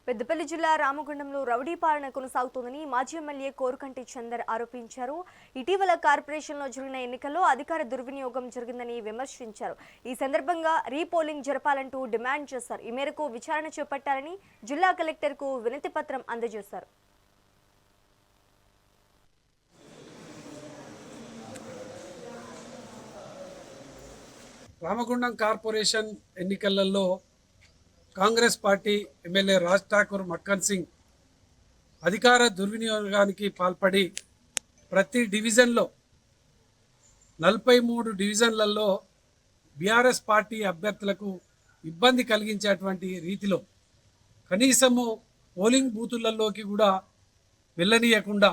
పెద్దపల్లి జిల్లా రామగుండంలో రౌడీ పాలన కొనసాగుతోందని మాజీ ఎమ్మెల్యే కోరుకంటి చందర్ ఆరోపించారు. ఇటీవల కార్పొరేషన్లో జరిగిన ఎన్నికల్లో అధికార దుర్వినియోగం జరిగిందని విమర్శించారు. ఈ సందర్భంగా రీపోలింగ్ జరపాలంటూ డిమాండ్ చేశారు. ఈ మేరకు విచారణ చేపట్టాలని జిల్లా కలెక్టర్కు వినతి పత్రం అందజేశారు. రామగుండం కార్పొరేషన్ ఎన్నికలలో కాంగ్రెస్ పార్టీ ఎమ్మెల్యే రాజ్ ఠాకూర్ మక్కన్ సింగ్ అధికార దుర్వినియోగానికి పాల్పడి ప్రతి డివిజన్లో 43 డివిజన్లలో బీఆర్ఎస్ పార్టీ అభ్యర్థులకు ఇబ్బంది కలిగించేటువంటి రీతిలో కనీసము పోలింగ్ బూతులలోకి కూడా వెళ్ళనీయకుండా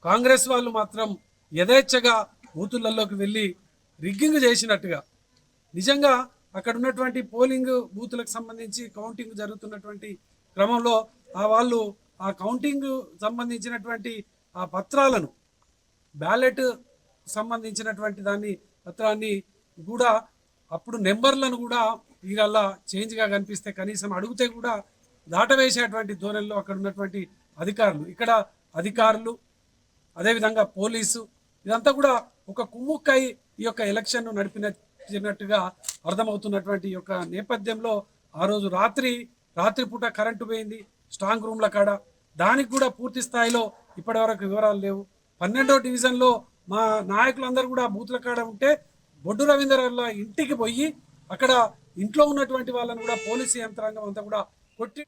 కాంగ్రెస్ వాళ్ళు మాత్రం యథేచ్ఛగా బూతులలోకి వెళ్ళి రిగ్గింగ్ చేసినట్టుగా నిజంగా అక్కడ ఉన్నటువంటి పోలింగ్ బూతులకు సంబంధించి కౌంటింగ్ జరుగుతున్నటువంటి క్రమంలో వాళ్ళు ఆ కౌంటింగ్ సంబంధించినటువంటి ఆ పత్రాలను బ్యాలెట్ సంబంధించినటువంటి పత్రాన్ని కూడా అప్పుడు నెంబర్లను కూడా వీళ్ళ చేంజ్గా కనిపిస్తే కనీసం అడిగితే కూడా దాటవేసేటువంటి ధోరణిలో అక్కడ ఉన్నటువంటి ఇక్కడ అధికారులు అదేవిధంగా పోలీసు ఇదంతా కూడా ఒక కుమ్ముక్కై ఈ యొక్క ఎలక్షన్ను నడిపినట్టుగా అర్థమవుతున్నటువంటి యొక్క నేపథ్యంలో ఆ రోజు రాత్రిపూట కరెంటు పోయింది స్ట్రాంగ్ రూమ్ల కాడ. దానికి కూడా పూర్తి స్థాయిలో ఇప్పటి వరకు వివరాలు లేవు. 12వ డివిజన్లో మా నాయకులందరూ కూడా బూత్ల కాడ ఉంటే బొడ్డు రవీందర్ ఇంటికి పోయి అక్కడ ఇంట్లో ఉన్నటువంటి వాళ్ళని కూడా పోలీసు యంత్రాంగం అంతా కూడా కొట్టి